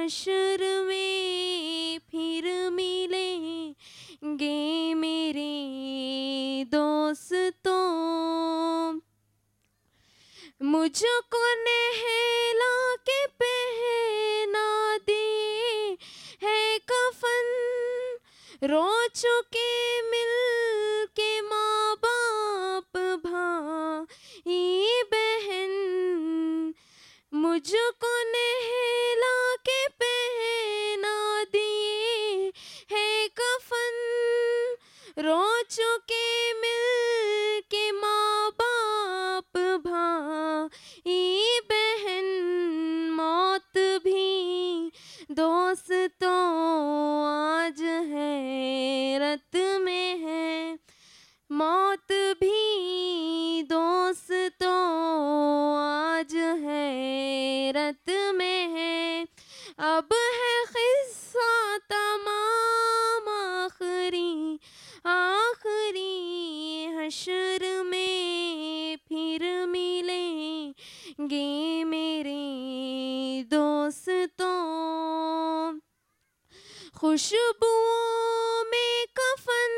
حشر میں پھر ملیں گے میرے دوستوں. مجھ کو نہلا کے پہنا دیے ہے کفن, رو چکے مل کے ماں باپ بھائی بہن. مجھ کو نہلا کے پہنا دیے ہے کفن, رو چکے مل کے ماں باپ بھائی بہن. موت بھی دوستوں آج حیرت میں ہے, موت بھی دوستوں آج حیرت میں ہے. اب ہے قصہ تمام آخری آخری, حشر میں پھر ملیں گے میرے دوستوں. خوشبوؤں میں کفن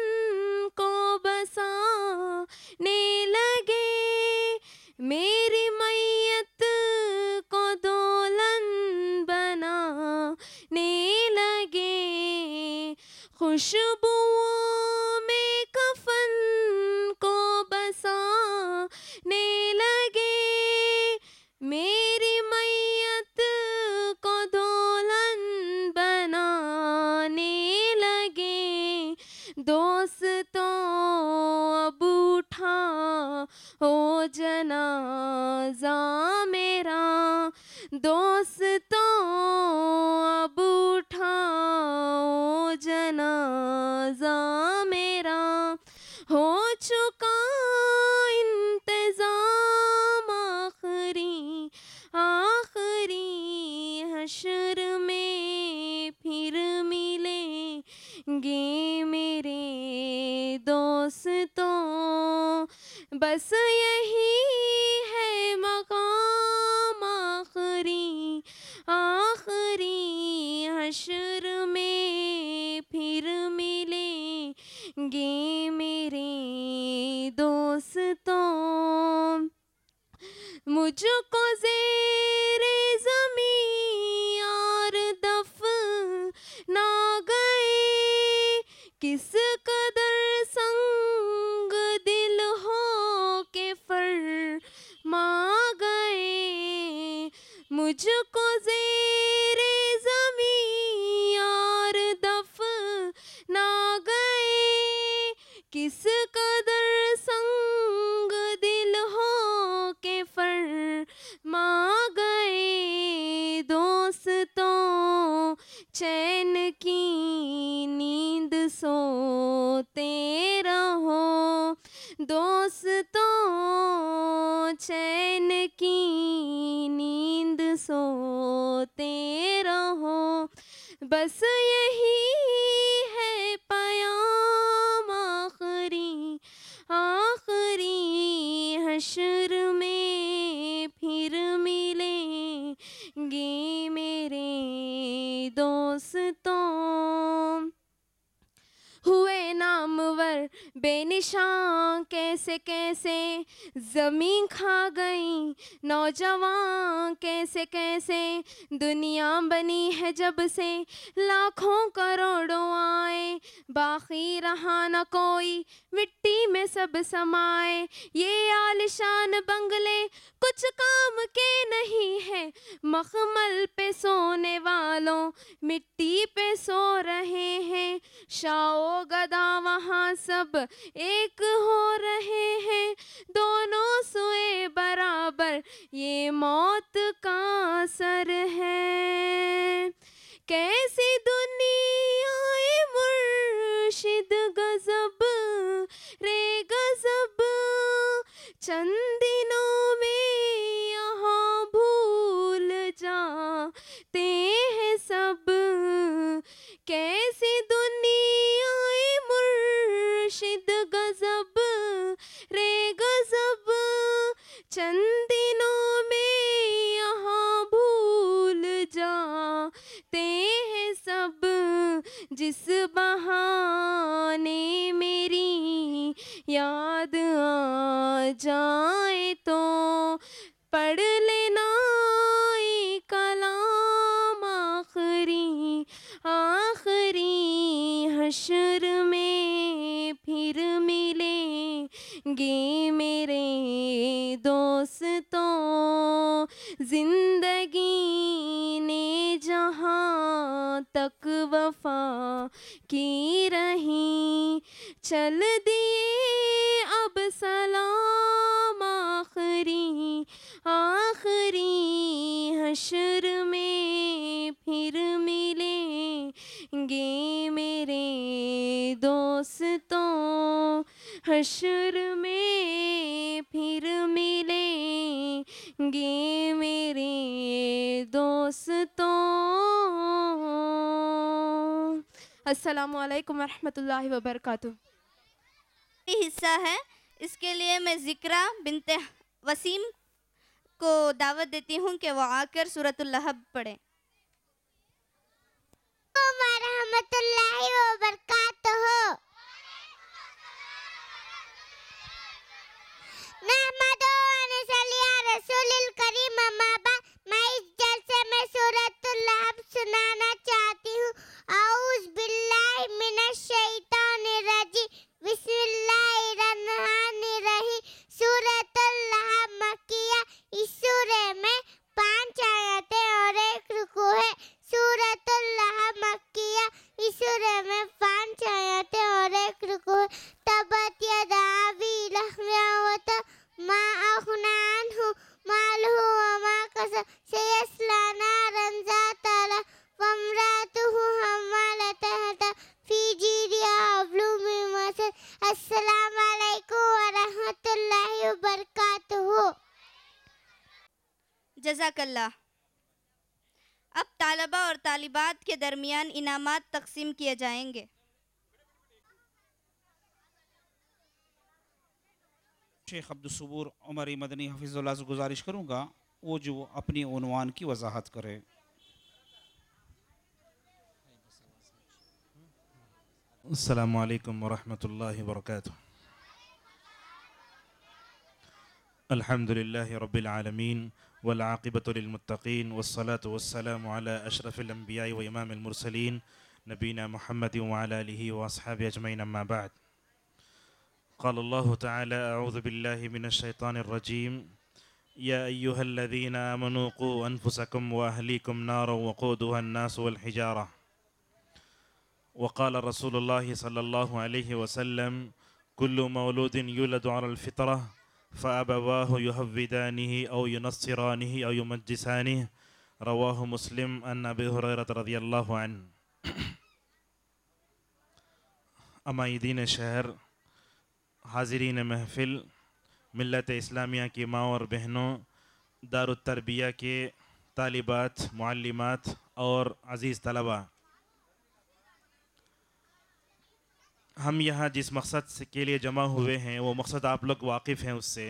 کو بسانے لگے, میری میت کو دلہن بنانے لگے. خوشبوؤں میں کفن کو بسانے لگے, میری میت کو دلہن بنانے لگے. دوستوں اب اٹھا ہو جنازہ میرا, دوستوں اب اٹھاؤ جنازہ میرا. ہو چکا انتظام آخری آخری, حشر میں پھر ملیں گے میرے دوستوں. بس یہی ہے مقام آخری آخری, حشر میں پھر ملیں گے میرے دوستوں. مجھ کو زیر زمین اور دفنا گئے, کس قدر سنگ دل ہو کے فرما گئے. مجھ کو زیر زمین اور دفنا گئے, کس قدر سنگ دل ہو کے فرما گئے. دوستوں چین کی نیند سوتے رہو, دوستوں چین کی نیند سوتے رہو. بس یہی ہے پیام آخری آخری, حشر میں پھر ملیں گے میرے دوستوں. ہوئے نامور بے نشان کیسے کیسے, زمین کھا گئی نوجوان کیسے کیسے. دنیا بنی ہے جب سے لاکھوں کروڑوں آئے, باقی رہا نہ کوئی مٹی میں سب سمائے. یہ عالیشان بنگلے کچھ کام کے نہیں ہے, مخمل پہ سونے والوں مٹی پہ سو رہے ہیں. شاہ و گدا وہاں سب ایک ہو رہے ہیں, دونوں سوئے برابر یہ موت کا اثر ہے. کیسی دنیا مرشد غضب رے غضب, چند دنوں میں یہاں بھول جاتے ہیں سب. کیسی دنیا مرشد غضب رے غضب, چند دنوں میں یہاں بھول ہیں سب، جس بہانے میری یاد آ جائے تو پڑھ لینا ایک کلام آخری، آخری حشر میں پھر ملیں گے میرے دوستوں، زندگی نے جہاں تک وفا کی رہی، چل دیے اب سلام آخری، آخری حشر میں پھر ملیں گے میرے دوستوں، حشر میں پھر ملیں گے میرے دوستوں۔ السلام علیکم ورحمۃ اللہ وبرکاتہ۔ یہ حصہ ہے، اس کے لیے میں ذکرہ بنت وسیم کو دعوت دیتی ہوں کہ وہ آ کر سورۃ اللہب پڑھیں۔ ورحمۃ اللہ وبرکاتہ۔ نحمد و نصلی علی رسول الکریم، اما بعد، میں اس جلسے میں سورۃ اللہب سنانا چاہتی ہوں۔ اعوذ باللہ من الشیطان الرجیم، بسم اللہ الرحمن الرحیم۔ سورۃ اللہب مکیہ، اس سورہ میں 5 آیتیں اور 1 رکوع ہے۔ سورۃ اللہب مکیہ، اس سورہ میں 5 آیتیں اور 1 رکوع ہے۔ تبت یدا ابی لہب وتب ما اغنی عنہ مالہ وما کسب سیصلی نارا ذات لہب وامرأتہ حمالۃ الحطب فی جیدہا حبل من مسد۔ السلام علیکم ورحمۃ اللہ وبرکاتہ۔ جزاک اللہ۔ اب طلبہ اور طالبات کے درمیان انعامات تقسیم کیے جائیں گے۔ شیخ عبدالصبور عمری مدنی حفظ اللہ سے گزارش کروں گا وہ جو اپنی عنوان کی وضاحت کرے۔ السلام علیکم ورحمۃ اللہ وبرکاتہ۔ الحمد للہ رب العالمین والعاقبۃ للمتقین والصلاة والسلام علی اشرف الانبیاء و امام المرسلین نبینا محمد وعلی آلہ واصحابہ اجمعین، اما بعد۔ قال اللہ تعالی اعوذ باللہ من الشیطان الرجیم، یا ایہا الذین آمنوا قوا انفسکم واہلیکم نارا وقودها الناس والحجارہ۔ وقال رسول اللہ صلی اللہ علیہ وسلم، کل مولود یولد علی الفطرہ فابواہ یہودانہ او ینصرانہ او یمجسانہ، رواہ مسلم عن ابی ہریرہ رضی اللہ عنہ۔ عمائدین شہر، حاضرین محفل، ملت اسلامیہ کی ماں اور بہنوں، دار التربیہ کے طالبات، معلمات اور عزیز طلباء، ہم یہاں جس مقصد کے لیے جمع ہوئے ہیں وہ مقصد آپ لوگ واقف ہیں اس سے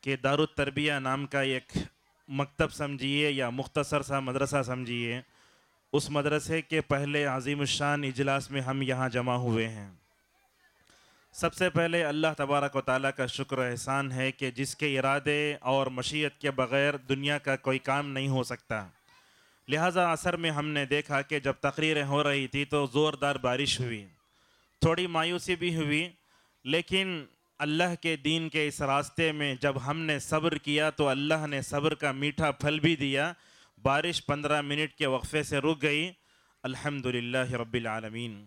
کہ دار التربیہ نام کا ایک مکتب سمجھیے یا مختصر سا مدرسہ سمجھیے، اس مدرسے کے پہلے عظیم الشان اجلاس میں ہم یہاں جمع ہوئے ہیں۔ سب سے پہلے اللہ تبارک و تعالیٰ کا شکر احسان ہے کہ جس کے ارادے اور مشیت کے بغیر دنیا کا کوئی کام نہیں ہو سکتا۔ لہٰذا عصر میں ہم نے دیکھا کہ جب تقریریں ہو رہی تھی تو زوردار بارش ہوئی، تھوڑی مایوسی بھی ہوئی، لیکن اللہ کے دین کے اس راستے میں جب ہم نے صبر کیا تو اللہ نے صبر کا میٹھا پھل بھی دیا۔ بارش 15 منٹ کے وقفے سے رک گئی، الحمدللہ رب العالمین۔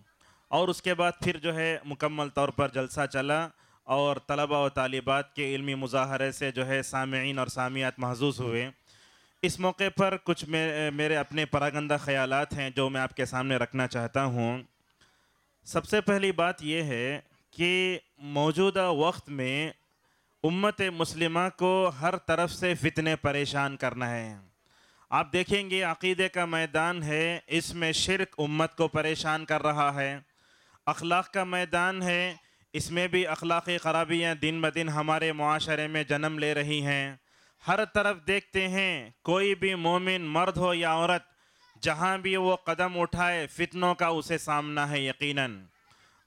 اور اس کے بعد پھر جو ہے مکمل طور پر جلسہ چلا اور طلبہ و طالبات کے علمی مظاہرے سے جو ہے سامعین اور سامعات محظوظ ہوئے۔ اس موقع پر کچھ میرے اپنے پراگندہ خیالات ہیں جو میں آپ کے سامنے رکھنا چاہتا ہوں۔ سب سے پہلی بات یہ ہے کہ موجودہ وقت میں امت مسلمہ کو ہر طرف سے فتنے پریشان کرنا ہے۔ آپ دیکھیں گے عقیدے کا میدان ہے، اس میں شرک امت کو پریشان کر رہا ہے۔ اخلاق کا میدان ہے، اس میں بھی اخلاقی خرابیاں دن بدن ہمارے معاشرے میں جنم لے رہی ہیں۔ ہر طرف دیکھتے ہیں کوئی بھی مومن مرد ہو یا عورت جہاں بھی وہ قدم اٹھائے فتنوں کا اسے سامنا ہے یقیناً۔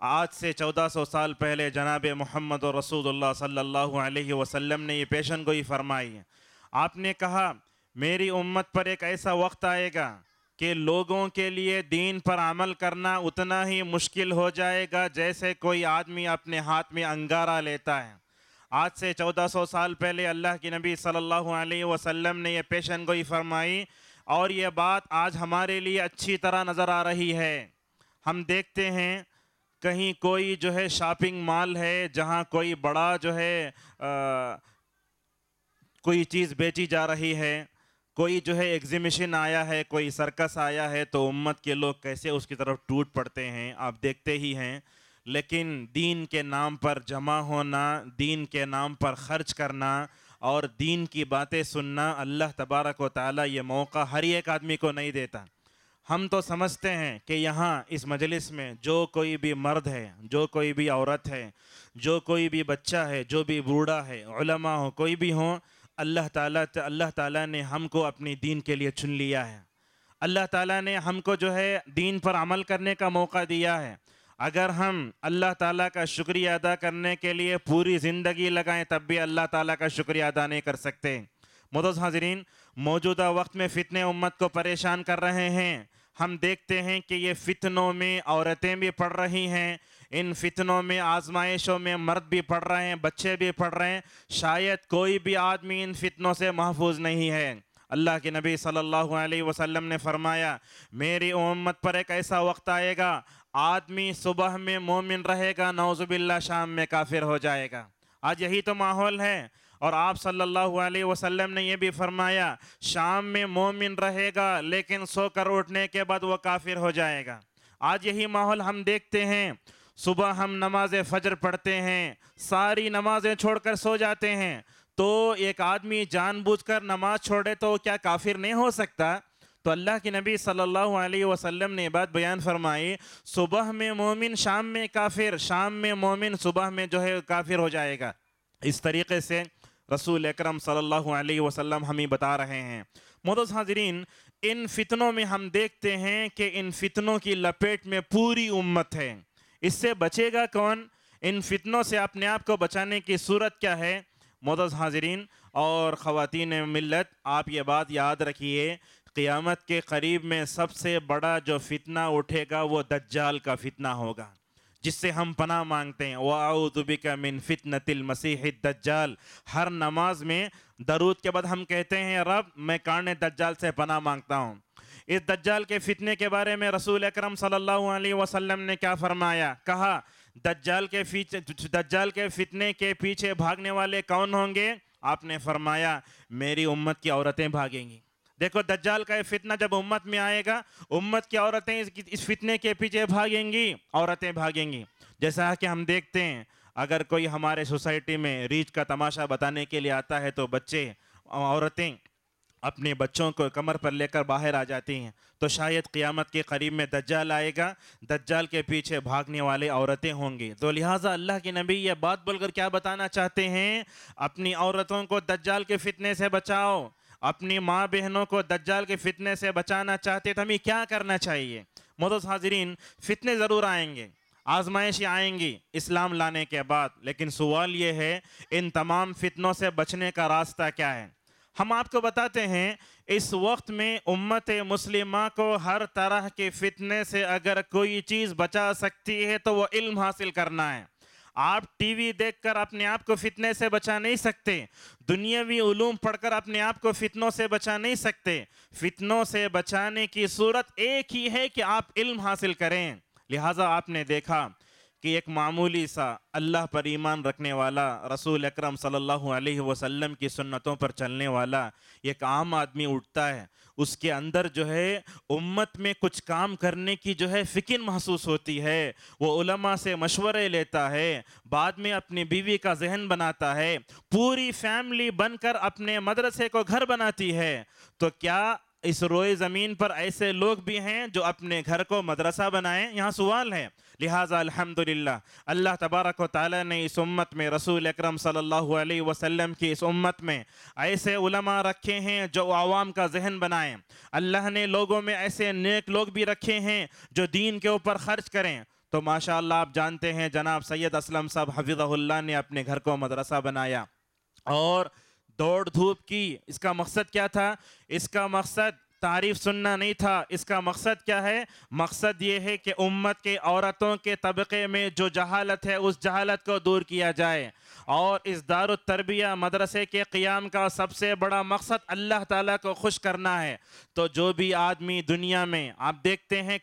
آج سے 1400 سال پہلے جناب محمد رسول اللہ صلی اللہ علیہ وسلم نے یہ پیشن گوئی فرمائی۔ آپ نے کہا میری امت پر ایک ایسا وقت آئے گا کہ لوگوں کے لیے دین پر عمل کرنا اتنا ہی مشکل ہو جائے گا جیسے کوئی آدمی اپنے ہاتھ میں انگارہ لیتا ہے۔ آج سے 1400 سال پہلے اللہ کے نبی صلی اللہ علیہ وسلم نے یہ پیشن گوئی فرمائی، اور یہ بات آج ہمارے لیے اچھی طرح نظر آ رہی ہے۔ ہم دیکھتے ہیں کہیں کوئی جو ہے شاپنگ مال ہے جہاں کوئی بڑا جو ہے کوئی چیز بیچی جا رہی ہے، کوئی جو ہے ایگزیمیشن آیا ہے، کوئی سرکس آیا ہے، تو امت کے لوگ کیسے اس کی طرف ٹوٹ پڑتے ہیں، آپ دیکھتے ہی ہیں۔ لیکن دین کے نام پر جمع ہونا، دین کے نام پر خرچ کرنا اور دین کی باتیں سننا، اللہ تبارک و تعالیٰ یہ موقع ہر ایک آدمی کو نہیں دیتا۔ ہم تو سمجھتے ہیں کہ یہاں اس مجلس میں جو کوئی بھی مرد ہے، جو کوئی بھی عورت ہے، جو کوئی بھی بچہ ہے، جو بھی بوڑھا ہے، علماء ہو، کوئی بھی ہو، اللہ تعالیٰ نے ہم کو اپنی دین کے لیے چن لیا ہے۔ اللہ تعالیٰ نے ہم کو جو ہے دین پر عمل کرنے کا موقع دیا ہے۔ اگر ہم اللہ تعالیٰ کا شکریہ ادا کرنے کے لیے پوری زندگی لگائیں تب بھی اللہ تعالیٰ کا شکریہ ادا نہیں کر سکتے۔ معزز حاضرین، موجودہ وقت میں فتنے امت کو پریشان کر رہے ہیں۔ ہم دیکھتے ہیں کہ یہ فتنوں میں عورتیں بھی پڑ رہی ہیں، ان فتنوں میں آزمائشوں میں مرد بھی پڑ رہے ہیں، بچے بھی پڑ رہے ہیں۔ شاید کوئی بھی آدمی ان فتنوں سے محفوظ نہیں ہے۔ اللہ کے نبی صلی اللہ علیہ وسلم نے فرمایا میری امت پر ایک ایسا وقت آئے گا، آدمی صبح میں مومن رہے گا، نعوذ باللہ شام میں کافر ہو جائے گا۔ آج یہی تو ماحول ہے، اور آپ صلی اللہ علیہ وسلم نے یہ بھی فرمایا شام میں مومن رہے گا لیکن سو کر اٹھنے کے بعد وہ کافر ہو جائے گا۔ آج یہی ماحول ہم دیکھتے ہیں۔ صبح ہم نماز فجر پڑھتے ہیں، ساری نمازیں چھوڑ کر سو جاتے ہیں، تو ایک آدمی جان بوجھ کر نماز چھوڑے تو کیا کافر نہیں ہو سکتا؟ تو اللہ کے نبی صلی اللہ علیہ وسلم نے بات بیان فرمائی صبح میں مومن شام میں کافر، شام میں مومن صبح میں جو ہے کافر ہو جائے گا۔ اس طریقے سے رسول اکرم صلی اللہ علیہ وسلم ہمیں بتا رہے ہیں۔ معزز حاضرین، ان فتنوں میں ہم دیکھتے ہیں کہ ان فتنوں کی لپیٹ میں پوری امت ہے۔ اس سے بچے گا کون؟ ان فتنوں سے اپنے آپ کو بچانے کی صورت کیا ہے؟ معزز حاضرین اور خواتین ملت، آپ یہ بات یاد رکھیے، قیامت کے قریب میں سب سے بڑا جو فتنہ اٹھے گا وہ دجال کا فتنہ ہوگا، جس سے ہم پناہ مانگتے ہیں وَأَعُوذُ بِكَ مِن فِتْنَةِ الْمَسِيحِ الدَّجَّالِ۔ ہر نماز میں درود کے بعد ہم کہتے ہیں رب میں کانے دجال سے پناہ مانگتا ہوں۔ اس دجال کے فتنے کے بارے میں رسول اکرم صلی اللہ علیہ وسلم نے کیا فرمایا؟ کہا دجال کے فتنے کے پیچھے بھاگنے والے کون ہوں گے؟ آپ نے فرمایا میری امت کی عورتیں بھاگیں گی۔ دیکھو دجال کا یہ فتنہ جب امت میں آئے گا، امت کی عورتیں اس فتنے کے پیچھے بھاگیں گی، عورتیں بھاگیں گی۔ جیسا کہ ہم دیکھتے ہیں اگر کوئی ہمارے سوسائٹی میں ریچھ کا تماشا بتانے کے لیے آتا ہے تو بچے، عورتیں اپنے بچوں کو کمر پر لے کر باہر آ جاتی ہیں، تو شاید قیامت کے قریب میں دجال آئے گا، دجال کے پیچھے بھاگنے والے عورتیں ہوں گی۔ تو لہٰذا اللہ کے نبی یہ بات بول کر کیا بتانا چاہتے ہیں؟ اپنی عورتوں کو دجال کے فتنے سے بچاؤ، اپنی ماں بہنوں کو دجال کے فتنے سے بچانا چاہتے تو ہمیں کیا کرنا چاہیے؟ معزز حاضرین، فتنے ضرور آئیں گے، آزمائشیں آئیں گی اسلام لانے کے بعد، لیکن سوال یہ ہے ان تمام فتنوں سے بچنے کا راستہ کیا ہے؟ ہم آپ کو بتاتے ہیں اس وقت میں امت مسلمہ کو ہر طرح کے فتنے سے اگر کوئی چیز بچا سکتی ہے تو وہ علم حاصل کرنا ہے۔ آپ ٹی وی دیکھ کر اپنے آپ کو فتنے سے بچا نہیں سکتے، دنیاوی علوم پڑھ کر اپنے آپ کو فتنوں سے بچا نہیں سکتے۔ فتنوں سے بچانے کی صورت ایک ہی ہے کہ آپ علم حاصل کریں۔ لہٰذا آپ نے دیکھا کہ ایک معمولی سا اللہ پر ایمان رکھنے والا، رسول اکرم صلی اللہ علیہ وسلم کی سنتوں پر چلنے والا ایک عام آدمی اٹھتا ہے، اس کے اندر جو ہے امت میں کچھ کام کرنے کی جو ہے فکر محسوس ہوتی ہے، وہ علماء سے مشورے لیتا ہے، بعد میں اپنی بیوی کا ذہن بناتا ہے، پوری فیملی بن کر اپنے مدرسے کو گھر بناتی ہے۔ تو کیا اس روئے زمین پر ایسے لوگ بھی ہیں جو اپنے گھر کو مدرسہ بنائیں. یہاں سوال ہے. لہٰذا الحمدللہ اللہ تبارک و تعالیٰ نے اس امت میں رسول اکرم صلی اللہ علیہ وسلم کی اس امت میں ایسے علماء رکھے ہیں جو عوام کا ذہن بنائیں. اللہ نے لوگوں میں ایسے نیک لوگ بھی رکھے ہیں جو دین کے اوپر خرچ کریں. تو ماشاءاللہ آپ جانتے ہیں جناب سید اسلم صاحب حفظہ اللہ نے اپنے گھر کو مدرسہ بنایا اور دوڑ دھوپ کی. اس کا مقصد کیا تھا؟ اس کا مقصد تعریف سننا نہیں تھا. اس کا مقصد کیا ہے؟ مقصد یہ ہے کہ امت کے عورتوں کے طبقے میں جو جہالت ہے اس جہالت کو دور کیا جائے. اور اس دار التربیہ مدرسے کے قیام کا سب سے بڑا مقصد اللہ تعالیٰ کو خوش کرنا ہے. تو جو بھی آدمی دنیا میں آپ دیکھتے ہیں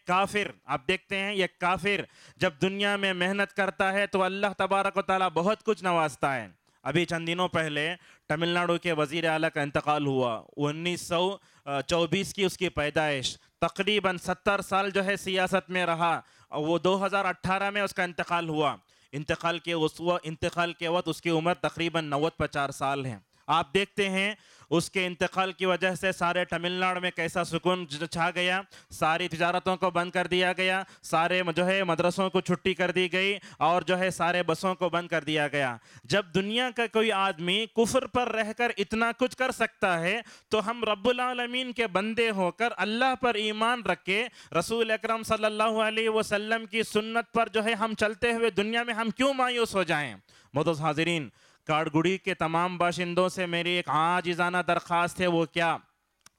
یہ کافر جب دنیا میں محنت کرتا ہے تو اللہ تبارک و تعالیٰ بہت کچھ نوازتا ہے. ابھی چند دنوں پہلے تمل ناڈو کے وزیر اعلیٰ کا انتقال ہوا. 1924 کی اس کی پیدائش. تقریباً 70 سال جو ہے سیاست میں رہا. وہ 2018 میں اس کا انتقال ہوا. انتقال کے وقت اس کی عمر تقریباً 90-50 سال ہے. آپ دیکھتے ہیں اس کے انتقال کی وجہ سے سارے تمل ناڈو میں کیسا سکون چھا گیا. ساری تجارتوں کو بند کر دیا گیا, سارے جو ہے مدرسوں کو چھٹی کر دی گئی اور جو ہے سارے بسوں کو بند کر دیا گیا. جب دنیا کا کوئی آدمی کفر پر رہ کر اتنا کچھ کر سکتا ہے تو ہم رب العالمین کے بندے ہو کر اللہ پر ایمان رکھ کے رسول اکرم صلی اللہ علیہ وسلم کی سنت پر جو ہے ہم چلتے ہوئے دنیا میں ہم کیوں مایوس ہو جائیں؟ معزز حاضرین, کاڑگڑی کے تمام باشندوں سے میری ایک عاجزانہ درخواست ہے. وہ کیا؟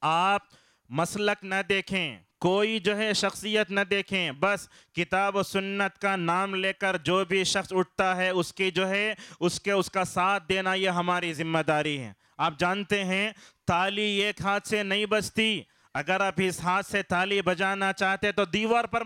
آپ مسلک نہ دیکھیں, کوئی جو ہے شخصیت نہ دیکھیں, بس کتاب و سنت کا نام لے کر جو بھی شخص اٹھتا ہے اس کی جو ہے اس کا ساتھ دینا یہ ہماری ذمہ داری ہے. آپ جانتے ہیں تالی ایک ہاتھ سے نہیں بجتی. اگر آپ اس ہاتھ سے تالی بجانا چاہتے تو دیوار پر